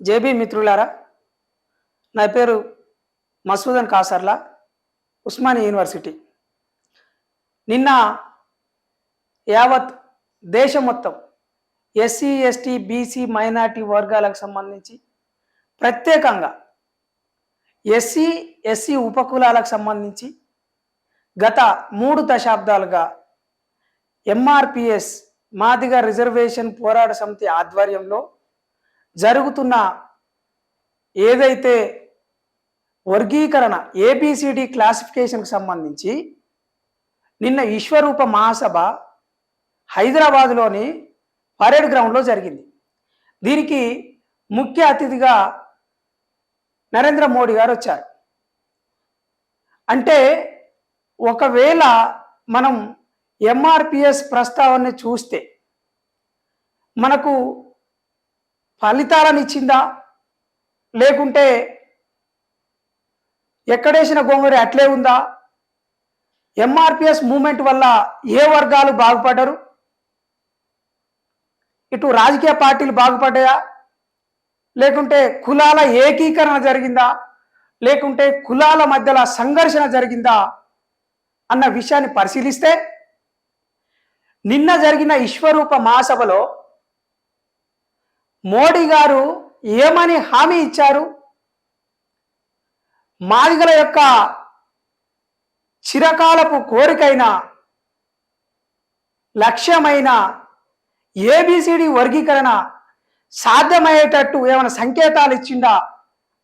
JB మిత్రులారా, నా పేరు మసూదన్ కాసర్లా, ఉస్మానియా యూనివర్సిటీ. నిన్న యావత్ దేశం మొత్తం ఎస్సీ ఎస్టీ బీసీ మైనార్టీ వర్గాలకు సంబంధించి ప్రత్యేకంగా ఎస్సీ ఎస్సీ ఉపకులాలకు సంబంధించి గత 3 దశాబ్దాలుగా ఎంఆర్పిఎస్ మాదిగ రిజర్వేషన్ పోరాట సమితి ఆధ్వర్యంలో జరుగుతున్న ఏదైతే వర్గీకరణ ఏబిసిడి క్లాసిఫికేషన్కి సంబంధించి నిన్న విశ్వరూప మహాసభ హైదరాబాద్లోని పరేడ్ గ్రౌండ్లో జరిగింది. దీనికి ముఖ్య అతిథిగా నరేంద్ర మోడీ గారు వచ్చారు. అంటే ఒకవేళ మనం ఎంఆర్పిఎస్ ప్రస్తావనని చూస్తే మనకు ఫలితాలను ఇచ్చిందా, లేకుంటే ఎక్కడేసిన గొంగడి అట్లే ఉందా? ఎంఆర్పిఎస్ మూమెంట్ వల్ల ఏ వర్గాలు బాగుపడ్డారు? ఇటు రాజకీయ పార్టీలు బాగుపడ్డాయా, లేకుంటే కులాల ఏకీకరణ జరిగిందా, లేకుంటే కులాల మధ్యలో సంఘర్షణ జరిగిందా అన్న విషయాన్ని పరిశీలిస్తే నిన్న జరిగిన విశ్వరూప మహాసభలో మోడీ గారు ఏమని హామీ ఇచ్చారు? మాదిగల యొక్క చిరకాలపు కోరికైన లక్ష్యమైన ఏబిసిడి వర్గీకరణ సాధ్యమయ్యేటట్టు ఏమైనా సంకేతాలు ఇచ్చిందా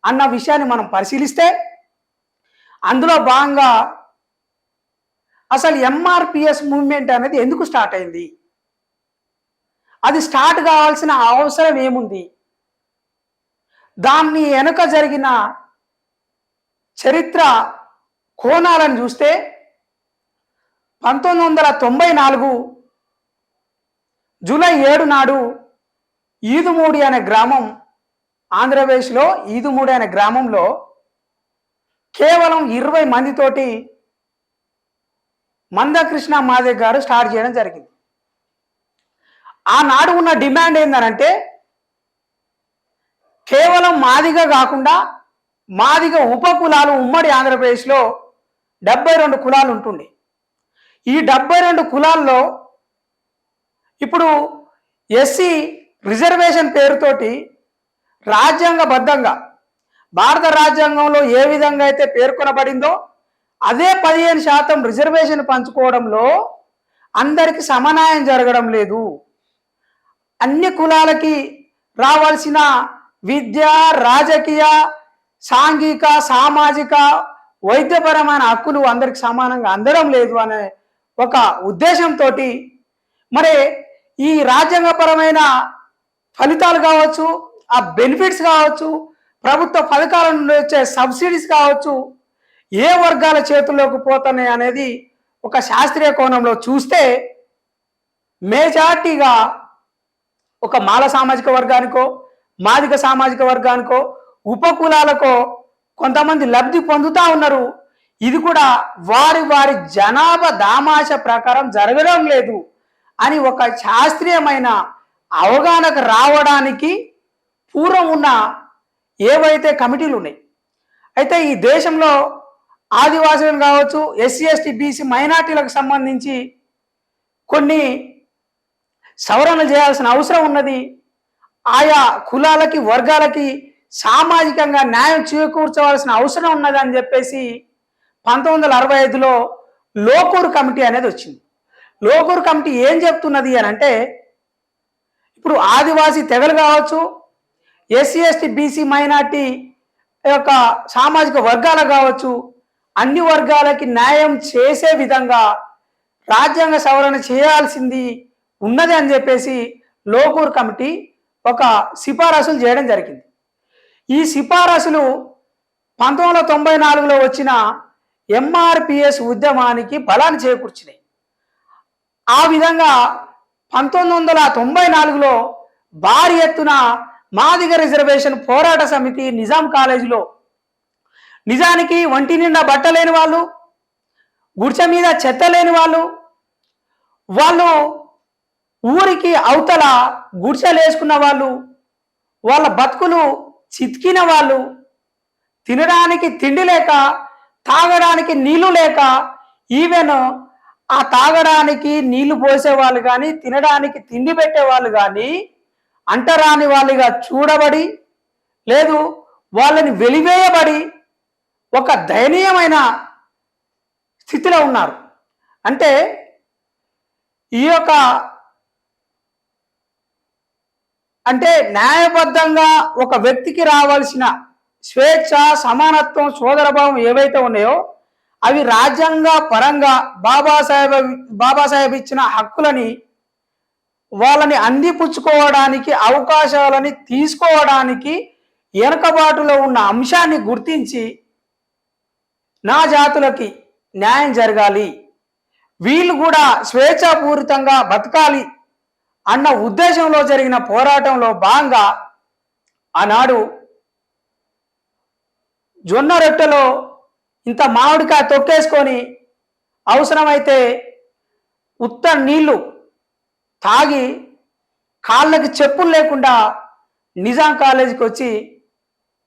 అన్న విషయాన్ని మనం పరిశీలిస్తే అందులో భాగంగా అసలు ఎంఆర్పిఎస్ మూవ్మెంట్ అనేది ఎందుకు స్టార్ట్ అయింది, అది స్టార్ట్ కావాల్సిన అవసరం ఏముంది, దాన్ని వెనుక జరిగిన చరిత్ర కోణాలను చూస్తే 1994 జూలై 7 నాడు ఈదుమూడి అనే గ్రామం, ఆంధ్రప్రదేశ్లో ఈదుమూడి అనే గ్రామంలో కేవలం 20 మందితోటి మందకృష్ణ మాదిగ గారు స్టార్ట్ చేయడం జరిగింది. ఆనాడు ఉన్న డిమాండ్ ఏంటంటే కేవలం మాదిగ కాకుండా మాదిగ ఉపకులాలు ఉమ్మడి ఆంధ్రప్రదేశ్లో 72 కులాలు ఉంటుండే. ఈ 72 కులాల్లో ఇప్పుడు ఎస్సీ రిజర్వేషన్ పేరుతోటి రాజ్యాంగబద్ధంగా భారత రాజ్యాంగంలో ఏ విధంగా అయితే పేర్కొనబడిందో అదే 15% రిజర్వేషన్ పంచుకోవడంలో అందరికి సమన్యాయం జరగడం లేదు. అన్ని కులాలకి రావాల్సిన విద్య, రాజకీయ, సాంఘిక, సామాజిక, వైద్యపరమైన హక్కులు అందరికి సమానంగా అందడం లేదు అనే ఒక ఉద్దేశంతో మరి ఈ రాజ్యాంగపరమైన ఫలితాలు కావచ్చు, ఆ బెనిఫిట్స్ కావచ్చు, ప్రభుత్వ పథకాల నుండి వచ్చే సబ్సిడీస్ కావచ్చు, ఏ వర్గాల చేతుల్లోకి పోతున్నాయి అనేది ఒక శాస్త్రీయ కోణంలో చూస్తే మేజార్టీగా ఒక మాల సామాజిక వర్గానికో, మాదిగ సామాజిక వర్గానికో, ఉపకులాలకో కొంతమంది లబ్ధి పొందుతూ ఉన్నారు. ఇది కూడా వారి వారి జనాభా దామాష ప్రకారం జరగడం లేదు అని ఒక శాస్త్రీయమైన అవగాహనకు రావడానికి పూర్వం ఉన్న ఏవైతే కమిటీలు ఉన్నాయి. అయితే ఈ దేశంలో ఆదివాసులను కావచ్చు, ఎస్సీ ఎస్టీ బీసీ మైనార్టీలకు సంబంధించి కొన్ని సవరణలు చేయాల్సిన అవసరం ఉన్నది. ఆయా కులాలకి, వర్గాలకి సామాజికంగా న్యాయం చేకూర్చవలసిన అవసరం ఉన్నది అని చెప్పేసి 1965లో లోకూరు కమిటీ అనేది వచ్చింది. లోకూరు కమిటీ ఏం చెప్తున్నది అని అంటే ఇప్పుడు ఆదివాసీ తెగలు కావచ్చు, ఎస్సీ ఎస్టీ బీసీ మైనార్టీ యొక్క సామాజిక వర్గాలు కావచ్చు, అన్ని వర్గాలకి న్యాయం చేసే విధంగా రాజ్యాంగ సవరణ చేయాల్సింది ఉన్నది అని చెప్పేసి లోకూరు కమిటీ ఒక సిఫారసులు చేయడం జరిగింది. ఈ సిఫారసులు 1994లో వచ్చిన ఎంఆర్పిఎస్ ఉద్యమానికి బలాన్ని చేకూర్చినాయి. ఆ విధంగా 1994లో భారీ ఎత్తున మాదిగ రిజర్వేషన్ పోరాట సమితి నిజాం కాలేజీలో, నిజానికి ఒంటి నిండా బట్ట లేని వాళ్ళు, గుడిచె మీద చెత్త లేని వాళ్ళు, వాళ్ళు ఊరికి అవతల గుడిసెలు వేసుకున్న వాళ్ళు, వాళ్ళ బతుకులు చితికిన వాళ్ళు, తినడానికి తిండి లేక, తాగడానికి నీళ్లు లేక, ఈవెన్ ఆ తాగడానికి నీళ్లు పోసేవాళ్ళు కానీ, తినడానికి తిండి పెట్టేవాళ్ళు కానీ అంటరాని వాళ్ళుగా చూడబడి, లేదు వాళ్ళని వెలివేయబడి ఒక దయనీయమైన స్థితిలో ఉన్నారు. అంటే ఈ యొక్క అంటే న్యాయబద్ధంగా ఒక వ్యక్తికి రావాల్సిన స్వేచ్ఛ, సమానత్వం, సోదరభావం ఏవైతే ఉన్నాయో అవి రాజ్యాంగ పరంగా బాబాసాహెబ్ ఇచ్చిన హక్కులని వాళ్ళని అందిపుచ్చుకోవడానికి, అవకాశాలని తీసుకోవడానికి వెనుకబాటులో ఉన్న అంశాన్ని గుర్తించి నా జాతులకి న్యాయం జరగాలి, వీళ్ళు కూడా స్వేచ్ఛాపూరితంగా బతకాలి అన్న ఉద్దేశంలో జరిగిన పోరాటంలో భాగంగా ఆనాడు జొన్న రొట్టెలో ఇంత మామిడికాయ తొక్కేసుకొని అవసరమైతే ఉత్త నీళ్లు తాగి కాళ్ళకి చెప్పులు లేకుండా నిజాం కాలేజీకి వచ్చి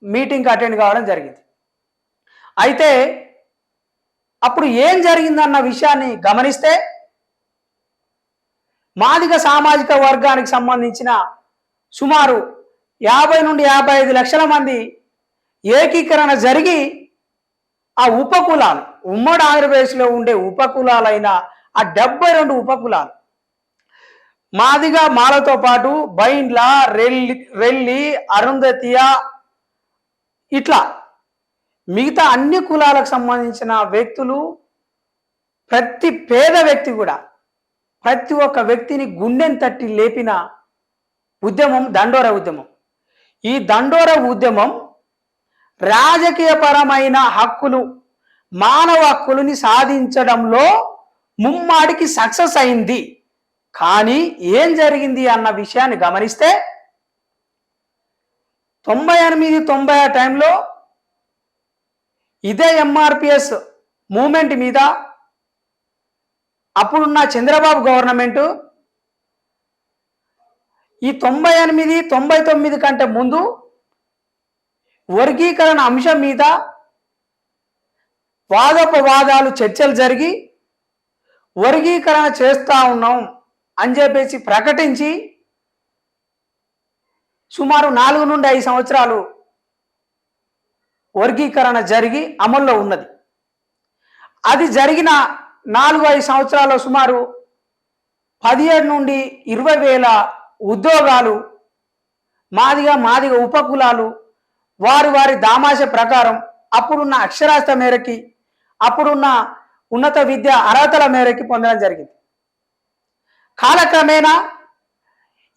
మీటింగ్కి అటెండ్ కావడం జరిగింది. అయితే అప్పుడు ఏం జరిగిందన్న విషయాన్ని గమనిస్తే మాదిగ సామాజిక వర్గానికి సంబంధించిన సుమారు 50 నుండి 55 లక్షల మంది ఏకీకరణ జరిగి ఆ ఉపకులాలు, ఉమ్మడి ఆంధ్రప్రదేశ్లో ఉండే ఉపకులాలైన ఆ 72 ఉపకులాలు, మాదిగ మాలతో పాటు బైండ్ల, రెల్లి, అరుంధతీయ, ఇట్లా మిగతా అన్ని కులాలకు సంబంధించిన వ్యక్తులు, ప్రతి పేద వ్యక్తి కూడా, ప్రతి ఒక్క వ్యక్తిని గుండెని తట్టి లేపిన ఉద్యమం దండోర ఉద్యమం. ఈ దండోర ఉద్యమం రాజకీయపరమైన హక్కులు, మానవ హక్కులని సాధించడంలో ముమ్మాడికి సక్సెస్ అయింది. కానీ ఏం జరిగింది అన్న విషయాన్ని గమనిస్తే 98-90 టైంలో ఇదే ఎంఆర్పిఎస్ మూమెంట్ మీద అప్పుడున్న చంద్రబాబు గవర్నమెంటు ఈ 98-99 కంటే ముందు వర్గీకరణ అంశం మీద వాదోపవాదాలు, చర్చలు జరిగి వర్గీకరణ చేస్తా ఉన్నాం అని చెప్పేసి ప్రకటించి సుమారు 4 నుండి 5 సంవత్సరాలు వర్గీకరణ జరిగి అమల్లో ఉన్నది. అది జరిగిన 4-5 సంవత్సరాల్లో సుమారు 17 నుండి 20 వేల ఉద్యోగాలు మాదిగ ఉపకులాలు వారి దామాష ప్రకారం అప్పుడున్న అక్షరాస్యత మేరకి, అప్పుడున్న ఉన్నత విద్య అర్హతల మేరకి పొందడం జరిగింది. కాలక్రమేణా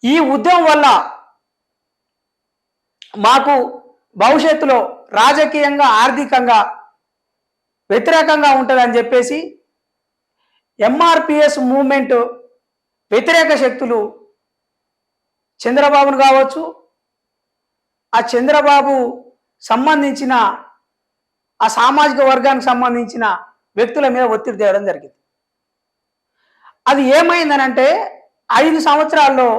ఈ ఉద్యమం వల్ల మాకు భవిష్యత్తులో రాజకీయంగా, ఆర్థికంగా వ్యతిరేకంగా ఉంటుందని చెప్పేసి ఎంఆర్పిఎస్ మూవ్మెంట్ వ్యతిరేక శక్తులు చంద్రబాబును కావచ్చు, ఆ చంద్రబాబు సంబంధించిన ఆ సామాజిక వర్గానికి సంబంధించిన వ్యక్తుల మీద ఒత్తిడి తేవడం జరిగింది. అది ఏమైందనంటే 5 సంవత్సరాల్లో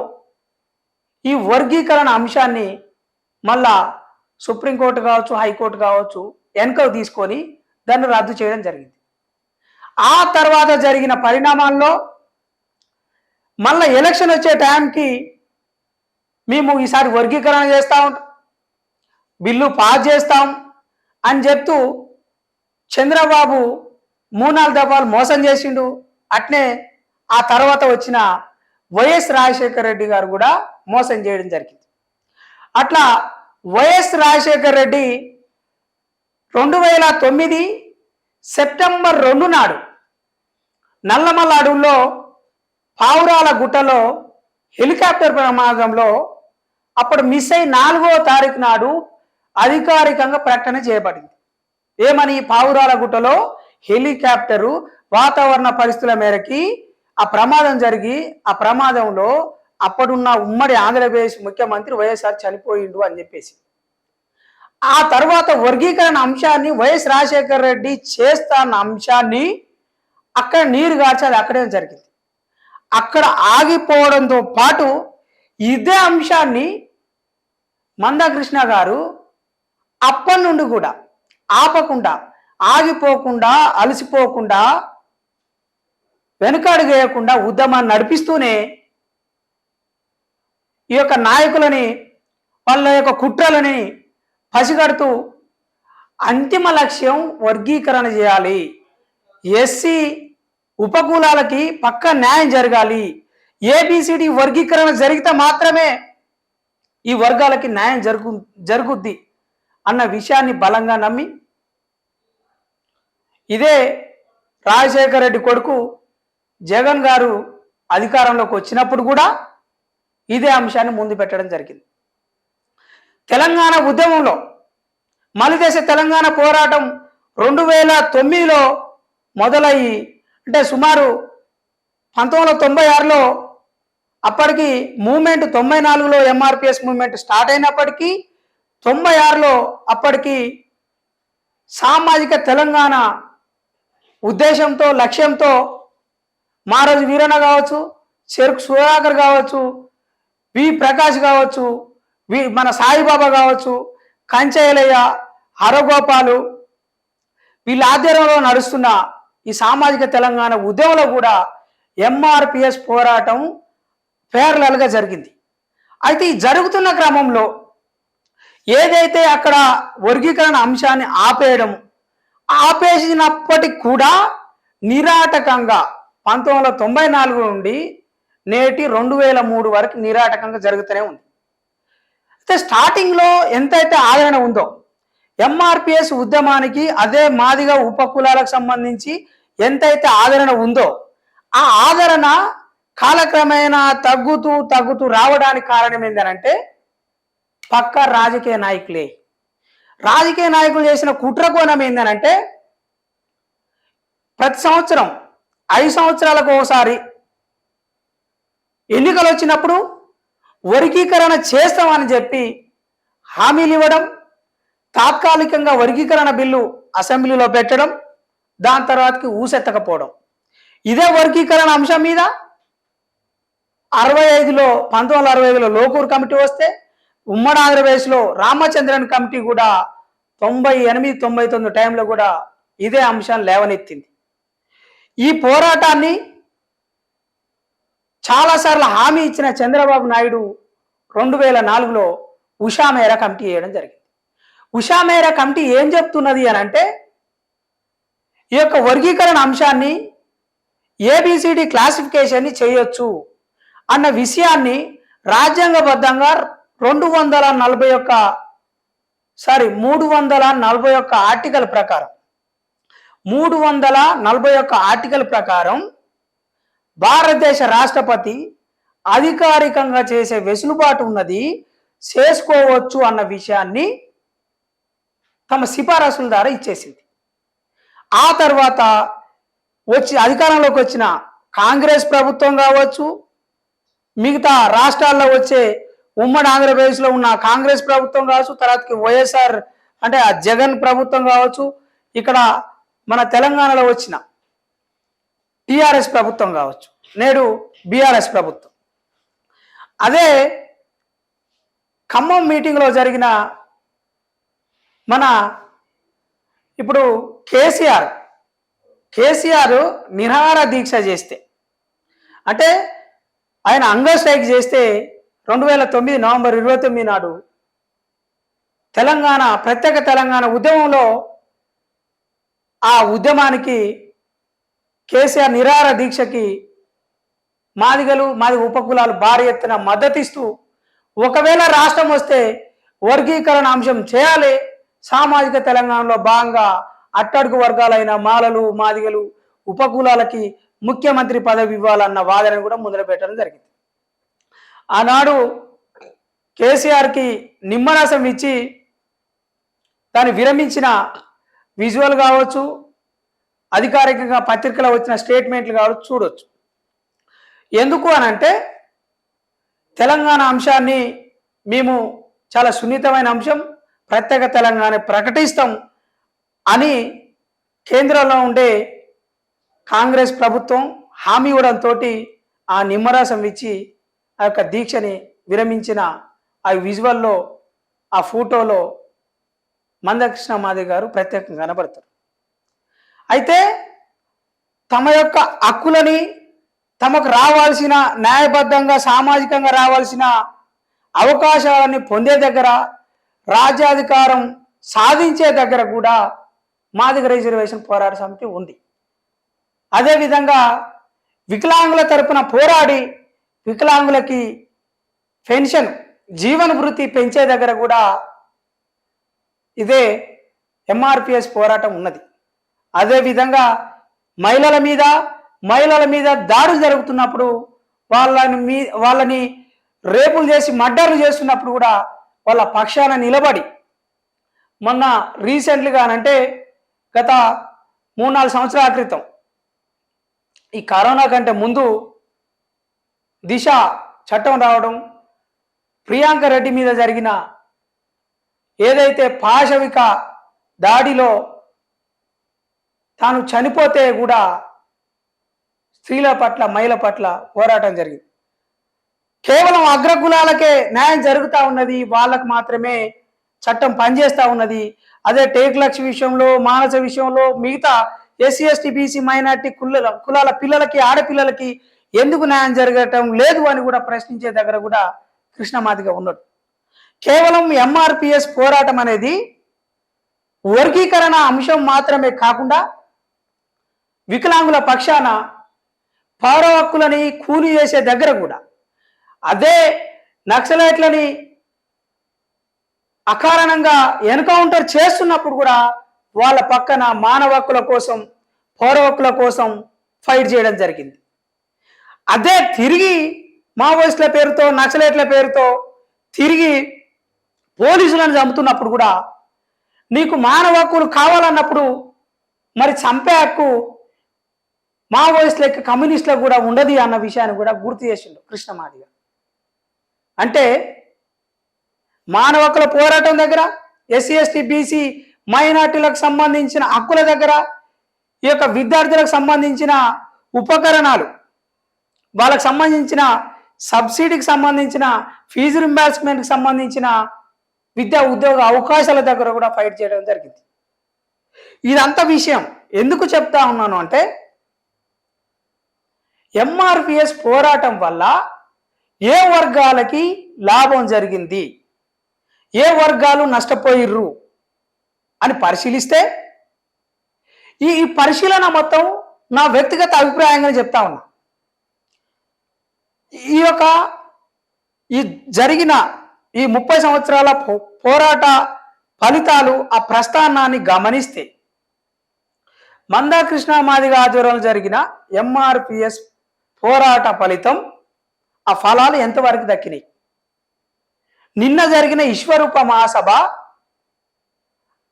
ఈ వర్గీకరణ అంశాన్ని మళ్ళా సుప్రీంకోర్టు కావచ్చు, హైకోర్టు కావచ్చు వెనకకు తీసుకొని దాన్ని రద్దు చేయడం జరిగింది. ఆ తర్వాత జరిగిన పరిణామాల్లో మళ్ళీ ఎలక్షన్ వచ్చే టైంకి మేము ఈసారి వర్గీకరణ చేస్తాం, బిల్లు పాస్ చేస్తాం అని చెప్తూ చంద్రబాబు 3-4 దఫాలు మోసం చేసిండు. అట్నే ఆ తర్వాత వచ్చిన వైఎస్ రాజశేఖర రెడ్డి గారు కూడా మోసం చేయడం జరిగింది. అట్లా వైఎస్ రాజశేఖర రెడ్డి 2009 సెప్టెంబర్ 2 నాడు నల్లమల్ల అడవుల్లో పావురాల గుట్టలో హెలికాప్టర్ ప్రమాదంలో అప్పుడు మిస్ అయి 4వ తారీఖు నాడు అధికారికంగా ప్రకటన చేయబడింది. ఏమని? పావురాల గుట్టలో హెలికాప్టరు వాతావరణ పరిస్థితుల మేరకి ఆ ప్రమాదం జరిగి ఆ ప్రమాదంలో అప్పుడున్న ఉమ్మడి ఆంధ్రప్రదేశ్ ముఖ్యమంత్రి వైఎస్ఆర్ చనిపోయిండు అని చెప్పేసి ఆ తర్వాత వర్గీకరణ అంశాన్ని వైఎస్ రాజశేఖర రెడ్డి చేస్తా అన్న అంశాన్ని అక్కడ నీరు గార్చి అది అక్కడే జరిగింది. అక్కడ ఆగిపోవడంతో పాటు ఇదే అంశాన్ని మందకృష్ణ గారు అప్పటి నుండి కూడా ఆపకుండా, ఆగిపోకుండా, అలసిపోకుండా, వెనుకడుగు వేయకుండా ఉద్యమాన్ని నడిపిస్తూనే ఈ యొక్క నాయకులని వాళ్ళ యొక్క కుట్రలని పసిగడుతూ అంతిమ లక్ష్యం వర్గీకరణ చేయాలి, ఎస్సీ ఉపకులాలకి పక్క న్యాయం జరగాలి, ఏబిసిడి వర్గీకరణ జరిగితే మాత్రమే ఈ వర్గాలకి న్యాయం జరుగుద్ది అన్న విషయాన్ని బలంగా నమ్మి ఇదే రాజశేఖర రెడ్డి కొడుకు జగన్ గారు అధికారంలోకి వచ్చినప్పుడు కూడా ఇదే అంశాన్ని ముందు పెట్టడం జరిగింది. తెలంగాణ ఉద్యమంలో మలిదేశ తెలంగాణ పోరాటం 2009లో మొదలయ్యి అంటే సుమారు 1996లో అప్పటికి మూమెంట్ 94లో ఎంఆర్పిఎస్ మూమెంట్ స్టార్ట్ అయినప్పటికీ 96లో అప్పటికి సామాజిక తెలంగాణ ఉద్దేశంతో లక్ష్యంతో మారోజు వీరన్న కావచ్చు, చెరుకు సుధాకర్ కావచ్చు, వి ప్రకాష్ కావచ్చు, మన సాయిబాబా కావచ్చు, కంచయ్యలయ్య, హరగోపాలు వీళ్ళ ఆధ్వర్యంలో నడుస్తున్న ఈ సామాజిక తెలంగాణ ఉద్యమంలో కూడా ఎంఆర్పిఎస్ పోరాటం పేర్లల్గా జరిగింది. అయితే ఈ జరుగుతున్న క్రమంలో ఏదైతే అక్కడ వర్గీకరణ అంశాన్ని ఆపేసినప్పటికి కూడా నిరాటకంగా 1994 నుండి నేటి 2003 వరకు నిరాటకంగా జరుగుతూనే ఉంది. అయితే స్టార్టింగ్లో ఎంతైతే ఆదరణ ఉందో ఎంఆర్పిఎస్ ఉద్యమానికి అదే మాదిగ ఉపకులాలకు సంబంధించి ఎంతైతే ఆదరణ ఉందో ఆ ఆదరణ కాలక్రమేణా తగ్గుతూ రావడానికి కారణం ఏంటంటే పక్క రాజకీయ నాయకులు చేసిన కుట్ర కోణం ఏంటంటే ప్రతి సంవత్సరం 5 సంవత్సరాలకు ఒకసారి ఎన్నికలు వచ్చినప్పుడు వర్గీకరణ చేస్తామని చెప్పి హామీలు ఇవ్వడం, తాత్కాలికంగా వర్గీకరణ బిల్లు అసెంబ్లీలో పెట్టడం, దాని తర్వాతకి ఊసెత్తకపోవడం. ఇదే వర్గీకరణ అంశం మీద 1965లో లోకూరు కమిటీ వస్తే ఉమ్మడి ఆంధ్రప్రదేశ్లో రామచంద్రన్ కమిటీ కూడా 98-99 టైంలో కూడా ఇదే అంశాన్ని లేవనెత్తింది. ఈ పోరాటాన్ని చాలాసార్లు హామీ ఇచ్చిన చంద్రబాబు నాయుడు 2004లో ఉషా మేరా కమిటీ వేయడం జరిగింది. ఉషా మేరా కమిటీ ఏం చెప్తున్నది అని అంటే ఈ యొక్క వర్గీకరణ అంశాన్ని ఏబిసిడి క్లాసిఫికేషన్ని చేయొచ్చు అన్న విషయాన్ని రాజ్యాంగబద్ధంగా 341 ఆర్టికల్ ప్రకారం 341 ఆర్టికల్ ప్రకారం భారతదేశ రాష్ట్రపతి అధికారికంగా చేసే వెసులుబాటు ఉన్నది, చేసుకోవచ్చు అన్న విషయాన్ని తమ సిఫారసుల ద్వారా ఇచ్చేసింది. ఆ తర్వాత అధికారంలోకి వచ్చిన కాంగ్రెస్ ప్రభుత్వం కావచ్చు, మిగతా రాష్ట్రాల్లో వచ్చే ఉమ్మడి ఆంధ్రప్రదేశ్లో ఉన్న కాంగ్రెస్ ప్రభుత్వం కావచ్చు, తర్వాతకి వైఎస్ఆర్ అంటే ఆ జగన్ ప్రభుత్వం కావచ్చు, ఇక్కడ మన తెలంగాణలో వచ్చిన టిఆర్ఎస్ ప్రభుత్వం కావచ్చు, నేడు బిఆర్ఎస్ ప్రభుత్వం. అదే ఖమ్మం మీటింగ్లో జరిగిన మన ఇప్పుడు కేసీఆర్ నిరాహార దీక్ష చేస్తే అంటే ఆయన హంగర్ స్ట్రైక్ చేస్తే 2009 నవంబర్ 29 నాడు ప్రత్యేక తెలంగాణ ఉద్యమంలో ఆ ఉద్యమానికి కేసీఆర్ నిరాహార దీక్షకి మాది ఉపకులాలు భారీ ఎత్తున మద్దతిస్తూ ఒకవేళ రాష్ట్రం వస్తే వర్గీకరణ అంశం చేయాలి, సామాజిక తెలంగాణలో భాగంగా అట్టడుగు వర్గాలైన మాలలు, మాదిగలు, ఉపకులాలకి ముఖ్యమంత్రి పదవి ఇవ్వాలన్న వాదనను కూడా ముందర పెట్టడం జరిగింది. ఆనాడు కేసీఆర్కి నిమ్మరసం ఇచ్చి దాన్ని విరమించిన విజువల్ కావచ్చు, అధికారికంగా పత్రికలో వచ్చిన స్టేట్మెంట్లు కావచ్చు చూడొచ్చు. ఎందుకు అని అంటే తెలంగాణ అంశాన్ని మేము చాలా సున్నితమైన అంశం, ప్రత్యేక తెలంగాణ ప్రకటిస్తాం అని కేంద్రంలో ఉండే కాంగ్రెస్ ప్రభుత్వం హామీ ఇవ్వడంతో ఆ నిమ్మరసం ఇచ్చి ఆ యొక్క దీక్షని విరమించిన ఆ విజువల్లో, ఆ ఫోటోలో మందకృష్ణ మాదిగ గారు ప్రత్యేకంగా కనబడతారు. అయితే తమ యొక్క హక్కులని, తమకు రావాల్సిన న్యాయబద్ధంగా సామాజికంగా రావాల్సిన అవకాశాలని పొందే దగ్గర, రాజ్యాధికారం సాధించే దగ్గర కూడా మాదిగ రిజర్వేషన్ పోరాట సమితి ఉంది. అదేవిధంగా వికలాంగుల తరపున పోరాడి వికలాంగులకి పెన్షన్, జీవన భృతి పెంచే దగ్గర కూడా ఇదే ఎంఆర్పిఎస్ పోరాటం ఉన్నది. అదేవిధంగా మహిళల మీద దాడులు జరుగుతున్నప్పుడు వాళ్ళని రేపులు చేసి మర్డర్లు చేస్తున్నప్పుడు కూడా వాళ్ళ పక్షాన నిలబడి మొన్న రీసెంట్లీగా అంటే గత 3-4 సంవత్సరాల క్రితం ఈ కరోనా కంటే ముందు దిశ చట్టం రావడం, ప్రియాంక రెడ్డి మీద జరిగిన ఏదైతే పాశవిక దాడిలో తాను చనిపోతే కూడా స్త్రీల పట్ల, మహిళల పట్ల పోరాటం జరిగింది. కేవలం అగ్రకులాలకే న్యాయం జరుగుతూ ఉన్నది, వాళ్ళకు మాత్రమే చట్టం పనిచేస్తూ ఉన్నది. అదే టేక్లక్ష విషయంలో, మానస విషయంలో మిగతా ఎస్సీ ఎస్టీ బీసీ మైనార్టీ కులాల పిల్లలకి, ఆడపిల్లలకి ఎందుకు న్యాయం జరగటం లేదు అని కూడా ప్రశ్నించే దగ్గర కూడా కృష్ణమాదిగ ఉన్నాడు. కేవలం ఎంఆర్పిఎస్ పోరాటం అనేది వర్గీకరణ అంశం మాత్రమే కాకుండా వికలాంగుల పక్షాన పౌర హక్కులని కూలి చేసే దగ్గర కూడా, అదే నక్సలైట్లని అకారణంగా ఎన్కౌంటర్ చేస్తున్నప్పుడు కూడా వాళ్ళ పక్కన మానవ హక్కుల కోసం, పౌర హక్కుల కోసం ఫైట్ చేయడం జరిగింది. అదే తిరిగి మావోయిస్టుల పేరుతో, నక్సలైట్ల పేరుతో తిరిగి పోలీసులను చంపుతున్నప్పుడు కూడా నీకు మానవ హక్కులు కావాలన్నప్పుడు మరి చంపే హక్కు మావోయిస్టులకి, కమ్యూనిస్టులకు కూడా ఉండదు అన్న విషయాన్ని కూడా గుర్తు చేసిండు కృష్ణమాదిగ. అంటే మానవ హక్కుల పోరాటం దగ్గర, ఎస్సీ ఎస్టీ బీసీ మైనార్టీలకు సంబంధించిన హక్కుల దగ్గర, ఈ యొక్క విద్యార్థులకు సంబంధించిన ఉపకరణాలు, వాళ్ళకు సంబంధించిన సబ్సిడీకి సంబంధించిన ఫీజు రింబర్స్మెంట్కి సంబంధించిన విద్యా ఉద్యోగ అవకాశాల దగ్గర కూడా ఫైట్ చేయడం జరిగింది. ఇదంతా విషయం ఎందుకు చెప్తా ఉన్నాను అంటే ఎంఆర్పిఎస్ పోరాటం వల్ల ఏ వర్గాలకి లాభం జరిగింది, ఏ వర్గాలు నష్టపోయిర్రు అని పరిశీలిస్తే ఈ పరిశీలన మొత్తం నా వ్యక్తిగత అభిప్రాయంగా చెప్తా ఉన్నా. ఈ జరిగిన ఈ 30 సంవత్సరాల పోరాట ఫలితాలు, ఆ ప్రస్థానాన్ని గమనిస్తే మందాకృష్ణ మాదిగ ఆధ్వర్యంలో జరిగిన ఎంఆర్పిఎస్ పోరాట ఫలితం, ఆ ఫలాలు ఎంతవరకు దక్కినాయి? నిన్న జరిగిన విశ్వరూప మహాసభ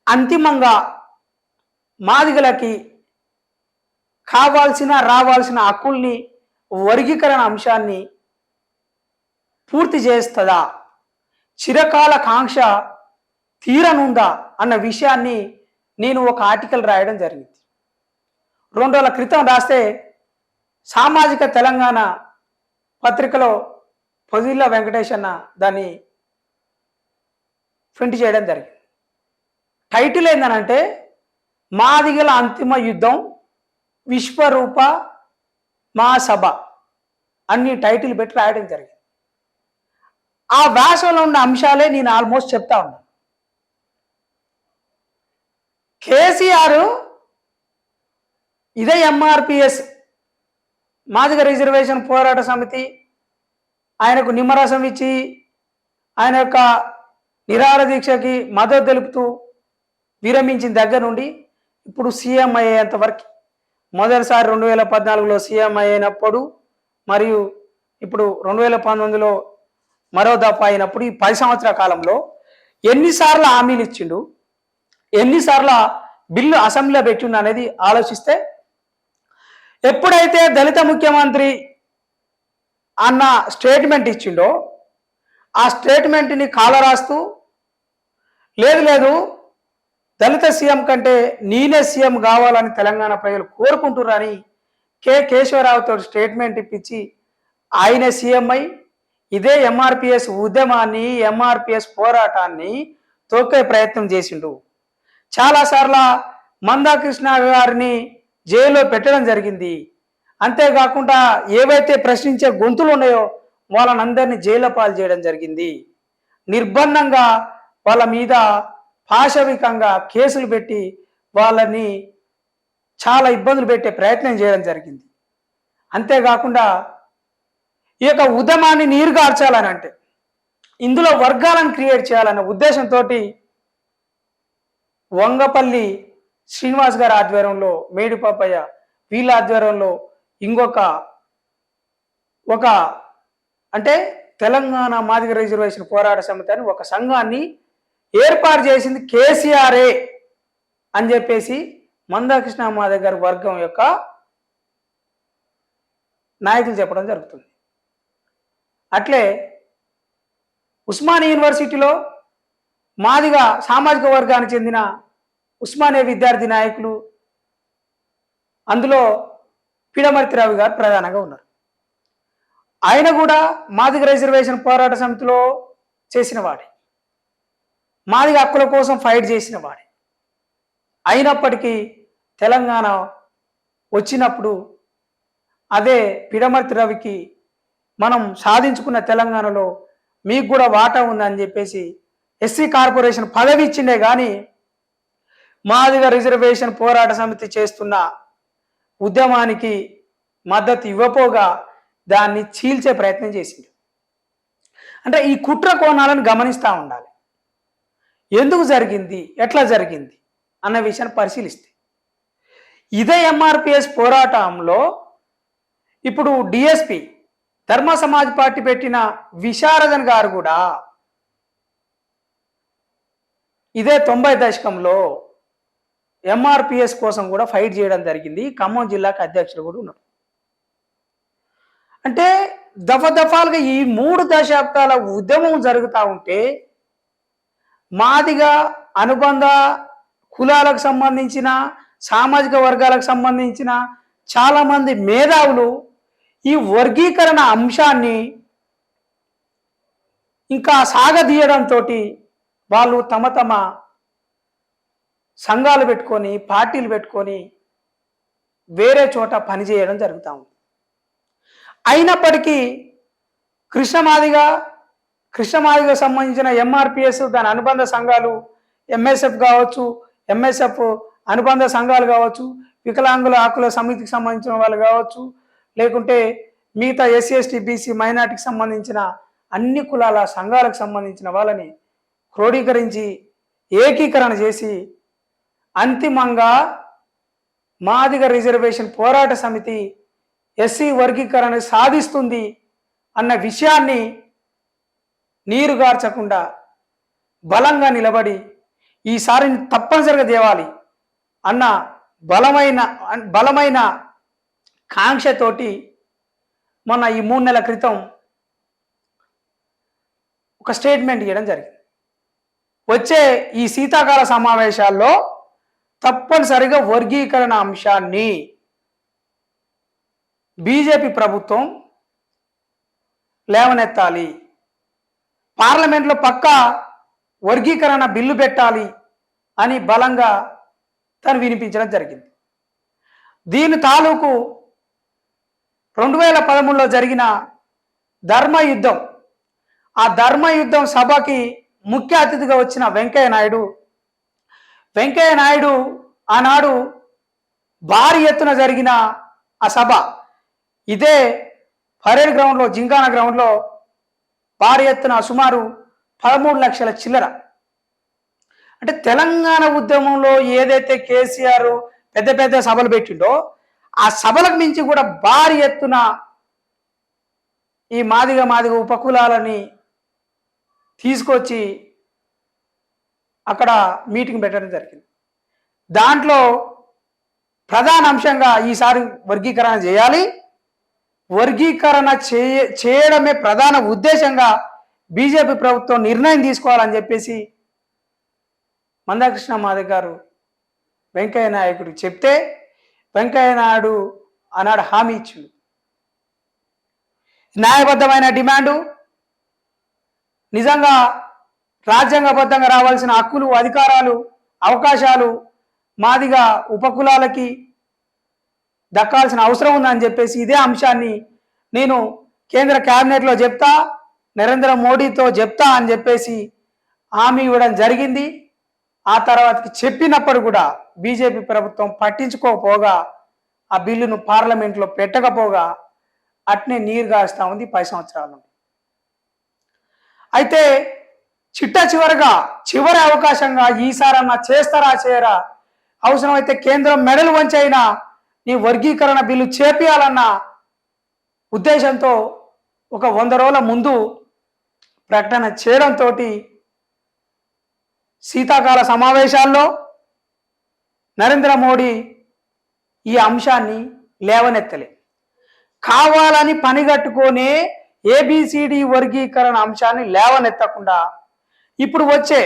అంతిమంగా మాదిగలకి కావాల్సిన, రావాల్సిన హక్కుల్ని, వర్గీకరణ అంశాన్ని పూర్తి చేస్తుందా, చిరకాల కాంక్ష తీరనుందా అన్న విషయాన్ని నేను ఒక ఆర్టికల్ రాయడం జరిగింది. 2 రోజుల క్రితం రాస్తే సామాజిక తెలంగాణ పత్రికలో పొదిల్ల వెంకటేశన్న దాన్ని ప్రింట్ చేయడం జరిగింది. టైటిల్ ఏందనంటే మాదిగల అంతిమ యుద్ధం విశ్వరూప మహాసభ అన్ని టైటిల్ పెట్టి రాయడం జరిగింది. ఆ వ్యాసంలో ఉన్న అంశాలే నేను ఆల్మోస్ట్ చెప్తా ఉన్నా. కేసీఆర్ ఇదే ఎంఆర్పిఎస్ మాదిగ రిజర్వేషన్ పోరాట సమితి ఆయనకు నిమ్మరసం ఇచ్చి ఆయన యొక్క నిరాహార దీక్షకి మద్దతు తెలుపుతూ విరమించిన దగ్గర నుండి ఇప్పుడు సీఎం అయ్యేంత వరకు, మొదటిసారి 2014లో సీఎం అయినప్పుడు, మరియు ఇప్పుడు 2019లో మరో దఫా అయినప్పుడు, ఈ 10 సంవత్సరాల కాలంలో ఎన్నిసార్లు హామీలు ఇచ్చిండు, ఎన్నిసార్లు బిల్లు అసెంబ్లీలో పెట్టిండు అనేది ఆలోచిస్తే, ఎప్పుడైతే దళిత ముఖ్యమంత్రి అన్న స్టేట్మెంట్ ఇచ్చిండో ఆ స్టేట్మెంట్ని కాలరాస్తూ లేదు లేదు దళిత సీఎం కంటే నేనే సీఎం కావాలని తెలంగాణ ప్రజలు కోరుకుంటున్నారని కేశవరావుతో స్టేట్మెంట్ ఇప్పించి ఆయనే సీఎం అయి ఇదే ఎంఆర్పిఎస్ ఉద్యమాన్ని ఎంఆర్పిఎస్ పోరాటాన్ని తొక్కే ప్రయత్నం చేసిండు. చాలాసార్లు మందాకృష్ణ గారిని జైల్లో పెట్టడం జరిగింది. అంతేకాకుండా ఏవైతే ప్రశ్నించే గొంతులు ఉన్నాయో వాళ్ళనందరినీ జైలు పాలు చేయడం జరిగింది. నిర్బంధంగా వాళ్ళ మీద పాశవికంగా కేసులు పెట్టి వాళ్ళని చాలా ఇబ్బందులు పెట్టే ప్రయత్నం చేయడం జరిగింది. అంతేకాకుండా ఈ యొక్క ఉద్యమాన్ని నీరుగార్చాలని అంటే ఇందులో వర్గాలను క్రియేట్ చేయాలన్న ఉద్దేశంతో వంగపల్లి శ్రీనివాస్ గారి ఆధ్వర్యంలో, మేడిపాపయ్య వీళ్ళ ఆధ్వర్యంలో ఇంకొక అంటే తెలంగాణ మాదిగ రిజర్వేషన్ పోరాట సమితి అని ఒక సంఘాన్ని ఏర్పాటు చేసింది కేసీఆర్ఏ అని చెప్పేసి మందాకృష్ణ మాదిగ గారి వర్గం యొక్క నాయకులు చెప్పడం జరుగుతుంది. అట్లే ఉస్మానియా యూనివర్సిటీలో మాదిగ సామాజిక వర్గానికి చెందిన ఉస్మానియా విద్యార్థి నాయకులు, అందులో పిడమర్తిరావు గారు ప్రధానంగా ఉన్నారు. ఆయన కూడా మాదిగ రిజర్వేషన్ పోరాట సమితిలో చేసిన వాడే, మాదిగ హక్కుల కోసం ఫైట్ చేసిన వాడే. అయినప్పటికీ తెలంగాణ వచ్చినప్పుడు అదే పిడమర్తి రవికి మనం సాధించుకున్న తెలంగాణలో మీకు కూడా వాటా ఉందని చెప్పేసి ఎస్సీ కార్పొరేషన్ పదవి ఇచ్చిండే కానీ మాదిగ రిజర్వేషన్ పోరాట సమితి చేస్తున్న ఉద్యమానికి మద్దతు ఇవ్వపోగా దాన్ని చీల్చే ప్రయత్నం చేసింది. అంటే ఈ కుట్ర కోణాలను గమనిస్తూ ఉండాలి. ఎందుకు జరిగింది, ఎట్లా జరిగింది అన్న విషయాన్ని పరిశీలిస్తే ఇదే ఎంఆర్పిఎస్ పోరాటంలో ఇప్పుడు డిఎస్పి ధర్మ సమాజ్ పార్టీ పెట్టిన విశారదన్ గారు కూడా ఇదే 90 దశకంలో ఎంఆర్పిఎస్ కోసం కూడా ఫైట్ చేయడం జరిగింది. ఖమ్మం జిల్లాకు అధ్యక్షుడు కూడా ఉన్నారు. అంటే దఫాలుగా ఈ 3 దశాబ్దాల ఉద్యమం జరుగుతూ ఉంటే మాదిగా అనుబంధ కులాలకు సంబంధించిన సామాజిక వర్గాలకు సంబంధించిన చాలామంది మేధావులు ఈ వర్గీకరణ అంశాన్ని ఇంకా సాగదీయడంతో వాళ్ళు తమ సంఘాలు పెట్టుకొని పార్టీలు పెట్టుకొని వేరే చోట పనిచేయడం జరుగుతూ ఉంది. అయినప్పటికీ కృష్ణమాదిగా సంబంధించిన ఎంఆర్పిఎస్ దాని అనుబంధ సంఘాలు ఎంఎస్ఎఫ్ కావచ్చు, ఎంఎస్ఎఫ్ అనుబంధ సంఘాలు కావచ్చు, వికలాంగుల హక్కుల సమితికి సంబంధించిన వాళ్ళు కావచ్చు, లేకుంటే మిగతా ఎస్సీ ఎస్టీ బీసీ మైనార్టీకి సంబంధించిన అన్ని కులాల సంఘాలకు సంబంధించిన వాళ్ళని క్రోడీకరించి ఏకీకరణ చేసి అంతిమంగా మాదిగ రిజర్వేషన్ పోరాట సమితి ఎస్సీ వర్గీకరణ సాధిస్తుంది అన్న విషయాన్ని నీరుగార్చకుండా బలంగా నిలబడి ఈసారి తప్పనిసరిగా తేవాలి అన్న బలమైన కాంక్షతోటి మొన్న ఈ 3 నెలల క్రితం ఒక స్టేట్మెంట్ ఇవ్వడం జరిగింది. వచ్చే ఈ శీతాకాల సమావేశాల్లో తప్పనిసరిగా వర్గీకరణ అంశాన్ని బీజేపీ ప్రభుత్వం లేవనెత్తాలి, పార్లమెంట్లో పక్కా వర్గీకరణ బిల్లు పెట్టాలి అని బలంగా తను వినిపించడం జరిగింది. దీని తాలూకు 2013లో జరిగిన ధర్మయుద్ధం, ఆ ధర్మయుద్ధం సభకి ముఖ్య అతిథిగా వచ్చిన వెంకయ్య నాయుడు ఆనాడు భారీ ఎత్తున జరిగిన ఆ సభ ఇదే పరేడ్ గ్రౌండ్లో, జింకానా గ్రౌండ్లో భారీ ఎత్తున సుమారు 13 లక్షల చిల్లర. అంటే తెలంగాణ ఉద్యమంలో ఏదైతే కేసీఆర్ పెద్ద పెద్ద సభలు పెట్టిండో ఆ సభలకు మించి కూడా భారీ ఎత్తున ఈ మాదిగ ఉపకులాలని తీసుకొచ్చి అక్కడ మీటింగ్ పెట్టడం జరిగింది. దాంట్లో ప్రధాన అంశంగా ఈసారి వర్గీకరణ చేయాలి, వర్గీకరణ చేయడమే ప్రధాన ఉద్దేశంగా బీజేపీ ప్రభుత్వం నిర్ణయం తీసుకోవాలని చెప్పేసి మందాకృష్ణ మాదిగ గారు వెంకయ్య నాయుడు చెప్తే వెంకయ్య నాయుడు ఆనాడు హామీ ఇచ్చిండు. న్యాయబద్ధమైన డిమాండు, నిజంగా రాజ్యాంగబద్ధంగా రావాల్సిన హక్కులు, అధికారాలు, అవకాశాలు మాదిగ ఉపకులాలకి దక్కాల్సిన అవసరం ఉందని చెప్పేసి ఇదే అంశాన్ని నేను కేంద్ర క్యాబినెట్లో చెప్తా, నరేంద్ర మోడీతో చెప్తా అని చెప్పేసి హామీ ఇవ్వడం జరిగింది. ఆ తర్వాతకి చెప్పినప్పుడు కూడా బీజేపీ ప్రభుత్వం పట్టించుకోకపోగా ఆ బిల్లును పార్లమెంట్లో పెట్టకపోగా అట్నే నీరు గారుస్తూ ఉంది 10 సంవత్సరాల నుండి. అయితే చివరి అవకాశంగా ఈసారన్నా చేస్తారా చేయరా, అవసరమైతే కేంద్రం మెడలు వంచైనా నీ వర్గీకరణ బిల్లు చేపియాలన్న ఉద్దేశంతో ఒక 100 రోజుల ముందు ప్రకటన చేయడంతో శీతాకాల సమావేశాల్లో నరేంద్ర మోడీ ఈ అంశాన్ని లేవనెత్తలే. కావాలని పనిగట్టుకొనే ఏబిసిడి వర్గీకరణ అంశాన్ని లేవనెత్తకుండా ఇప్పుడు వచ్చే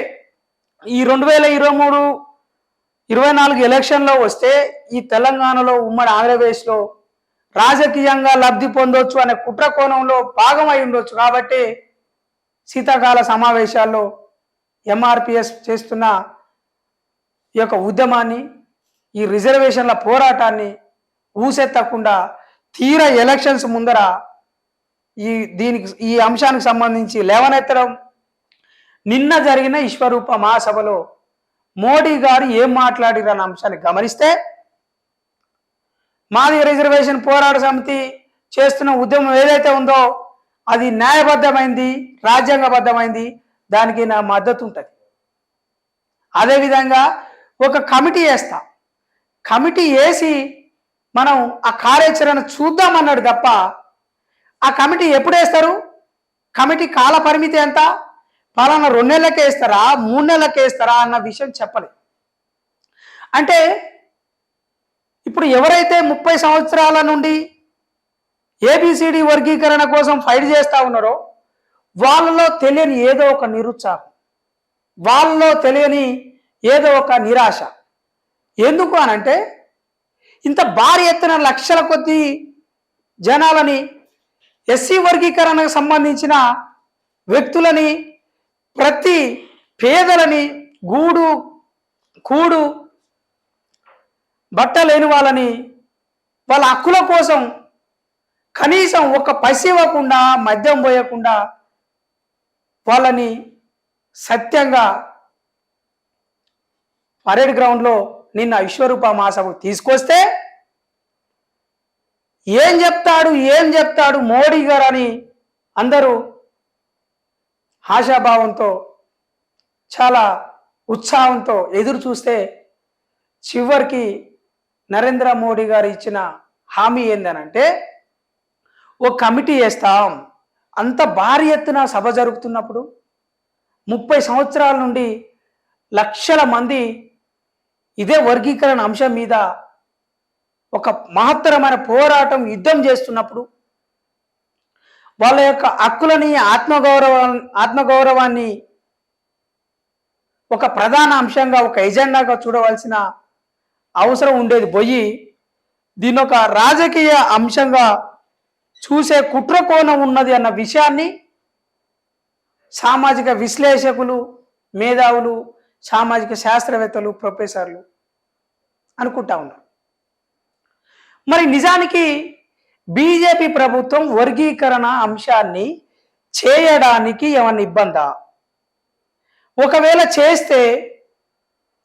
ఈ 2023-24 ఎలక్షన్లో వస్తే ఈ తెలంగాణలో ఉమ్మడి ఆంధ్రప్రదేశ్లో రాజకీయంగా లబ్ధి పొందొచ్చు అనే కుట్ర కోణంలో భాగమై ఉండొచ్చు. కాబట్టి శీతాకాల సమావేశాల్లో ఎంఆర్పిఎస్ చేస్తున్న ఈ యొక్క ఉద్యమాన్ని, ఈ రిజర్వేషన్ల పోరాటాన్ని ఊసెత్తకుండా తీర ఎలక్షన్స్ ముందర ఈ అంశానికి సంబంధించి లేవనెత్తడం, నిన్న జరిగిన విశ్వరూప మహాసభలో మోడీ గారు ఏం మాట్లాడిరన్న అంశాన్ని గమనిస్తే మాదిగ రిజర్వేషన్ పోరాట సమితి చేస్తున్న ఉద్యమం ఏదైతే ఉందో అది న్యాయబద్ధమైంది, రాజ్యాంగబద్ధమైంది, దానికి నా మద్దతు ఉంటుంది. అదేవిధంగా ఒక కమిటీ వేస్తా, కమిటీ వేసి మనం ఆ కార్యాచరణ చూద్దామన్నాడు తప్ప ఆ కమిటీ ఎప్పుడు వేస్తారు, కమిటీ కాల పరిమితి ఎంత, పలానా 2 నెలలకే వేస్తారా 3 నెలలకే వేస్తారా అన్న విషయం చెప్పలేదు. అంటే ఇప్పుడు ఎవరైతే 30 సంవత్సరాల నుండి ఏబిసిడి వర్గీకరణ కోసం ఫైట్ చేస్తూ ఉన్నారో వాళ్ళలో తెలియని ఏదో ఒక నిరుత్సాహం, వాళ్ళలో తెలియని ఏదో ఒక నిరాశ. ఎందుకు అనంటే ఇంత భారీ ఎత్తున లక్షల కొద్ది జనాలని, ఎస్సీ వర్గీకరణకు సంబంధించిన వ్యక్తులని, ప్రతి పేదలని, గూడు కూడు బట్ట లేని వాళ్ళని, వాళ్ళ హక్కుల కోసం కనీసం ఒక పైసా ఇవ్వకుండా, మద్యం పోయకుండా వాళ్ళని సత్యంగా పరేడ్ గ్రౌండ్లో నిన్న విశ్వరూప మహాసభకు తీసుకొస్తే ఏం చెప్తాడు మోడీ గారు అని అందరూ ఆశాభావంతో, చాలా ఉత్సాహంతో ఎదురు చూస్తే చివరికి నరేంద్ర మోడీ గారు ఇచ్చిన హామీ ఏందనంటే ఓ కమిటీ వేస్తాం. అంత భారీ ఎత్తున సభ జరుగుతున్నప్పుడు 30 సంవత్సరాల నుండి లక్షల మంది ఇదే వర్గీకరణ అంశం మీద ఒక మహత్తరమైన పోరాటం, యుద్ధం చేస్తున్నప్పుడు వాళ్ళ యొక్క హక్కులని, ఆత్మగౌరవాన్ని ఒక ప్రధాన అంశంగా, ఒక ఎజెండాగా చూడవలసిన అవసరం ఉండేది పోయి దీని ఒక రాజకీయ అంశంగా చూసే కుట్ర కోణం ఉన్నది అన్న విషయాన్ని సామాజిక విశ్లేషకులు, మేధావులు, సామాజిక శాస్త్రవేత్తలు, ప్రొఫెసర్లు అనుకుంటా ఉన్నారు. మరి నిజానికి బీజేపీ ప్రభుత్వం వర్గీకరణ అంశాన్ని చేయడానికి ఏమన్నా ఇబ్బందా, ఒకవేళ చేస్తే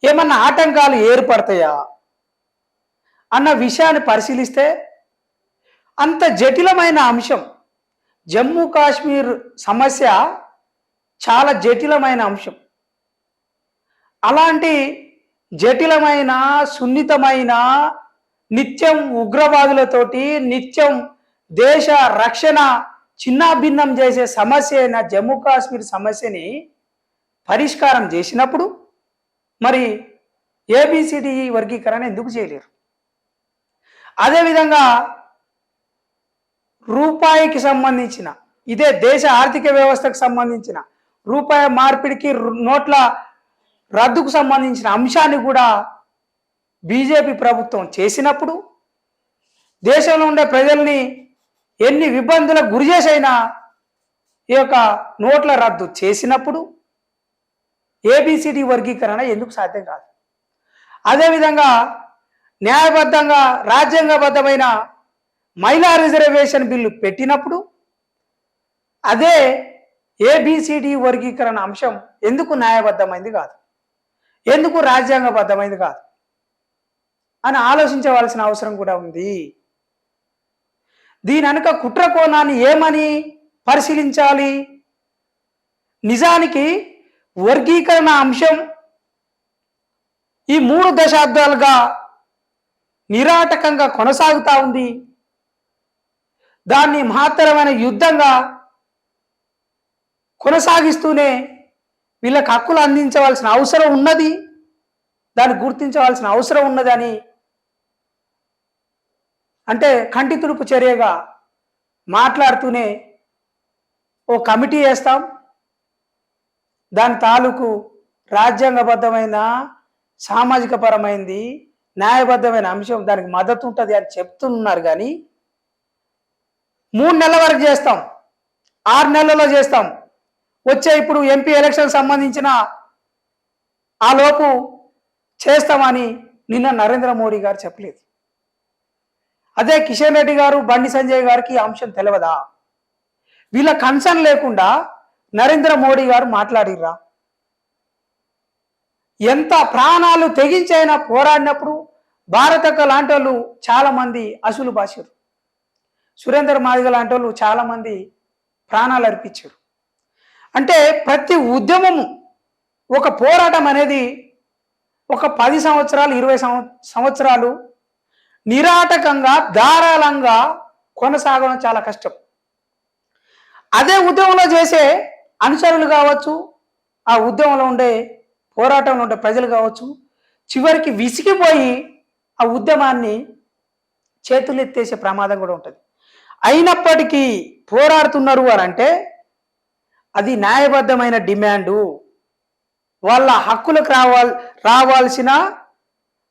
ఏమన్నా ఆటంకాలు ఏర్పడతాయా అన్న విషయాన్ని పరిశీలిస్తే అంత జటిలమైన అంశం, జమ్మూ కాశ్మీర్ సమస్య చాలా జటిలమైన అంశం. అలాంటి జటిలమైన, సున్నితమైన, నిత్యం ఉగ్రవాదులతోటి నిత్యం దేశ రక్షణ చిన్నాభిన్నం చేసే సమస్య అయిన జమ్మూ కాశ్మీర్ సమస్యని పరిష్కారం చేసినప్పుడు మరి ఏబిసిడి వర్గీకరణ ఎందుకు చేయలేరు? అదేవిధంగా రూపాయికి సంబంధించిన, ఇదే దేశ ఆర్థిక వ్యవస్థకు సంబంధించిన, రూపాయి మార్పిడికి నోట్ల రద్దుకు సంబంధించిన అంశాన్ని కూడా బీజేపీ ప్రభుత్వం చేసినప్పుడు, దేశంలో ఉండే ప్రజల్ని ఎన్ని ఇబ్బందులకు గురి చేసైనా ఈ యొక్క నోట్ల రద్దు చేసినప్పుడు ఏబిసిడి వర్గీకరణ ఎందుకు సాధ్యం కాదు? అదేవిధంగా న్యాయబద్ధంగా రాజ్యాంగబద్ధమైన మహిళా రిజర్వేషన్ బిల్లు పెట్టినప్పుడు అదే ఏబిసిడి వర్గీకరణ అంశం ఎందుకు న్యాయబద్ధమైంది కాదు, ఎందుకు రాజ్యాంగబద్ధమైంది కాదు అని ఆలోచించవలసిన అవసరం కూడా ఉంది. దీని వెనుక కుట్ర కోణాన్ని ఏమని పరిశీలించాలి? నిజానికి వర్గీకరణ అంశం ఈ 3 దశాబ్దాలుగా నిరాటకంగా కొనసాగుతూ ఉంది. దాన్ని మహత్తరమైన యుద్ధంగా కొనసాగిస్తూనే వీళ్ళకి హక్కులు అందించవలసిన అవసరం ఉన్నది, దాన్ని గుర్తించవలసిన అవసరం ఉన్నదని అంటే కంటి తుడుపు చర్యగా మాట్లాడుతూనే ఓ కమిటీ వేస్తాం, దాని తాలూకు రాజ్యాంగబద్ధమైన సామాజిక పరమైనది న్యాయబద్ధమైన అంశం దానికి మద్దతు ఉంటుంది అని చెప్తున్నారు. కానీ 3 నెలల వరకు చేస్తాం, 6 నెలల్లో చేస్తాం, వచ్చే ఇప్పుడు ఎంపీ ఎలక్షన్ సంబంధించిన ఆ లోపు చేస్తామని నిన్న నరేంద్ర మోడీ గారు చెప్పలేదు. అదే కిషన్ రెడ్డి గారు, బండి సంజయ్ గారికి ఈ అంశం తెలియదా? వీళ్ళ కన్సర్న్ లేకుండా నరేంద్ర మోడీ గారు మాట్లాడిర్రా? ఎంత ప్రాణాలు తెగించైనా పోరాడినప్పుడు భారతక్క లాంటి వాళ్ళు చాలామంది అసలు బాసారు, సురేందర్ మాదిగ లాంటి వాళ్ళు చాలామంది ప్రాణాలు అర్పించారు. అంటే ప్రతి ఉద్యమము ఒక పోరాటం అనేది ఒక 10 సంవత్సరాలు 20 సంవత్సరాలు నిరాటకంగా ధారాళంగా కొనసాగడం చాలా కష్టం. అదే ఉద్యమంలో చేసే అనుచరులు కావచ్చు, ఆ ఉద్యమంలో ఉండే పోరాటంలో ఉండే ప్రజలు కావచ్చు, చివరికి విసిగిపోయి ఆ ఉద్యమాన్ని చేతులెత్తేసే ప్రమాదం కూడా ఉంటుంది. అయినప్పటికీ పోరాడుతున్నారు అని అంటే అది న్యాయబద్ధమైన డిమాండు, వాళ్ళ హక్కులకు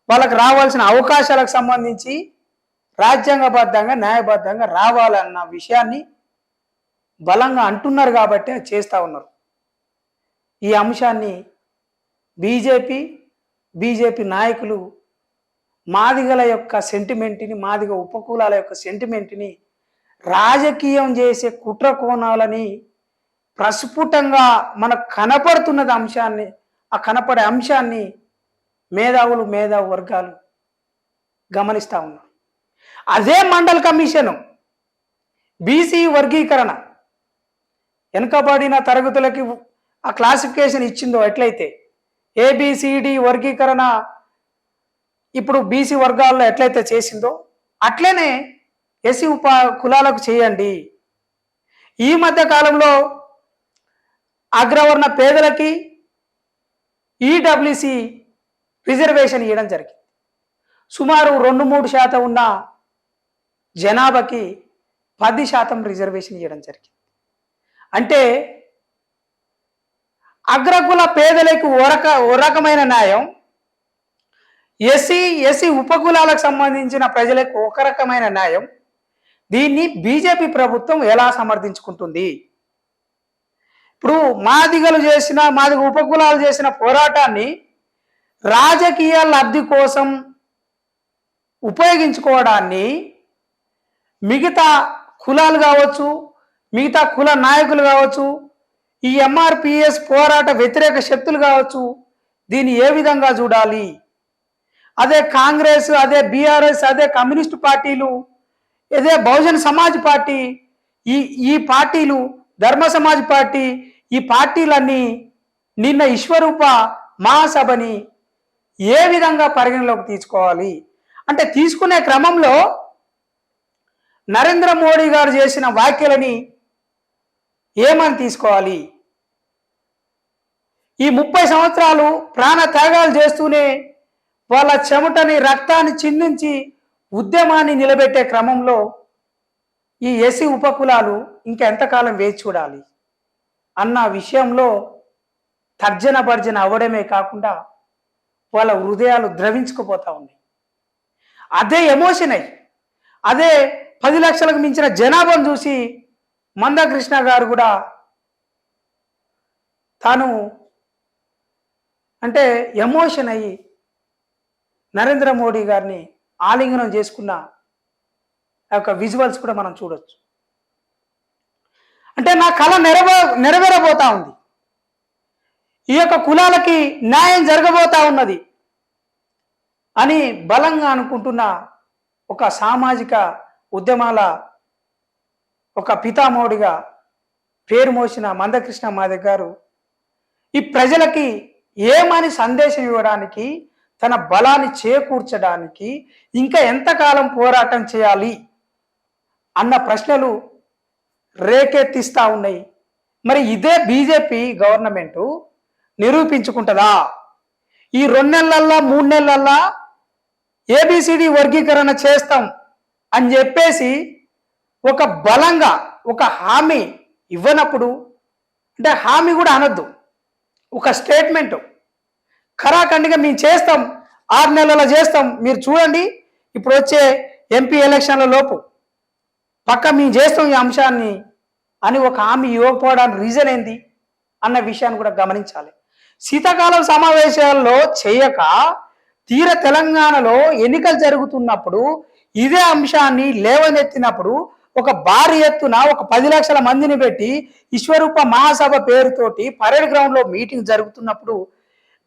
వాళ్ళకు రావాల్సిన అవకాశాలకు సంబంధించి రాజ్యాంగబద్ధంగా న్యాయబద్ధంగా రావాలన్న విషయాన్ని బలంగా అంటున్నారు కాబట్టి అది చేస్తూ ఉన్నారు. ఈ అంశాన్ని బీజేపీ నాయకులు మాదిగల యొక్క సెంటిమెంట్ని, మాదిగ ఉపకులాల యొక్క సెంటిమెంట్ని రాజకీయం చేసే కుట్ర కోణాలని ప్రస్ఫుటంగా మనకు కనపడుతున్నది అంశాన్ని, ఆ కనపడే అంశాన్ని మేధావి వర్గాలు గమనిస్తూ ఉన్నారు. అదే మండల్ కమిషను బీసీ వర్గీకరణ వెనుకబడిన తరగతులకి ఆ క్లాసిఫికేషన్ ఇచ్చిందో ఎట్లయితే ఏబిసిడి వర్గీకరణ ఇప్పుడు బీసీ వర్గాల్లో ఎట్లయితే చేసిందో అట్లనే ఎస్సీ కులాలకు చేయండి. ఈ మధ్య కాలంలో అగ్రవర్ణ పేదలకి ఈడబ్ల్యూసి రిజర్వేషన్ ఇవ్వడం జరిగింది. సుమారు 2-3% ఉన్న జనాభాకి 10% రిజర్వేషన్ ఇవ్వడం జరిగింది. అంటే అగ్రకుల పేదలకు ఓ రకమైన న్యాయం, ఎస్సీ ఉపకులాలకు సంబంధించిన ప్రజలకు ఒక రకమైన న్యాయం. దీన్ని బీజేపీ ప్రభుత్వం ఎలా సమర్థించుకుంటుంది? ఇప్పుడు మాదిగ ఉపకులాలు చేసిన పోరాటాన్ని రాజకీయ లబ్ధి కోసం ఉపయోగించుకోవడాన్ని మిగతా కులాలు కావచ్చు, మిగతా కుల నాయకులు కావచ్చు, ఈ ఎంఆర్పిఎస్ పోరాట వ్యతిరేక శక్తులు కావచ్చు, దీన్ని ఏ విధంగా చూడాలి? అదే కాంగ్రెస్, అదే బీఆర్ఎస్, అదే కమ్యూనిస్టు పార్టీలు, అదే బహుజన్ సమాజ్ పార్టీ, ఈ పార్టీలు, ధర్మ సమాజ్ పార్టీ, ఈ పార్టీలన్నీ నిన్న విశ్వరూప మహాసభని ఏ విధంగా పరిగణలోకి తీసుకోవాలి అంటే తీసుకునే క్రమంలో నరేంద్ర మోడీ గారు చేసిన వ్యాఖ్యలని ఏమని తీసుకోవాలి? ఈ 30 సంవత్సరాలు ప్రాణ త్యాగాలు చేస్తూనే వాళ్ళ చెమటని రక్తాన్ని చిందించి ఉద్యమాన్ని నిలబెట్టే క్రమంలో ఈ ఎస్సీ ఉపకులాలు ఇంకా ఎంతకాలం వేచి చూడాలి అన్న విషయంలో తర్జన భర్జన అవ్వడమే కాకుండా వాళ్ళ హృదయాలు ద్రవించుకుపోతా ఉన్నాయి. అదే ఎమోషన్ అయ్యి అదే 10 లక్షలకు మించిన జనాభాను చూసి మందకృష్ణ గారు కూడా తాను అంటే ఎమోషన్ అయ్యి నరేంద్ర మోడీ గారిని ఆలింగనం చేసుకున్న యొక్క విజువల్స్ కూడా మనం చూడొచ్చు. అంటే నా కళ నెరవేరబోతా ఉంది, ఈ యొక్క కులాలకి న్యాయం జరగబోతా ఉన్నది అని బలంగా అనుకుంటున్న ఒక సామాజిక ఉద్యమాల ఒక పితామహుడిగా పేరు మోసిన మందకృష్ణ మాదిగ గారు ఈ ప్రజలకి ఏమని సందేశం ఇవ్వడానికి, తన బలాన్ని చేకూర్చడానికి ఇంకా ఎంతకాలం పోరాటం చేయాలి అన్న ప్రశ్నలు రేకెత్తిస్తా ఉన్నాయి. మరి ఇదే బీజేపీ గవర్నమెంటు నిరూపించుకుంటుందా? ఈ 2 నెలల్లో 3 నెలల్లో ఏబిసిడి వర్గీకరణ చేస్తాం అని చెప్పేసి ఒక బలంగా ఒక హామీ ఇవ్వనప్పుడు, అంటే హామీ కూడా అనొద్దు, ఒక స్టేట్మెంట్ ఖరాఖండిగా మేము చేస్తాం, 6 నెలల చేస్తాం, మీరు చూడండి ఇప్పుడు వచ్చే ఎంపీ ఎలక్షన్ల లోపు పక్క మేము చేస్తాం ఈ అంశాన్ని అని ఒక హామీ ఇవ్వకపోవడానికి రీజన్ ఏంది అన్న విషయాన్ని కూడా గమనించాలి. శీతాకాలం సమావేశాల్లో చేయక తీర తెలంగాణలో ఎన్నికలు జరుగుతున్నప్పుడు ఇదే అంశాన్ని లేవనెత్తినప్పుడు ఒక భారీ ఎత్తున ఒక 10 లక్షల మందిని పెట్టి విశ్వరూప మహాసభ పేరుతోటి పరేడ్ గ్రౌండ్లో మీటింగ్ జరుగుతున్నప్పుడు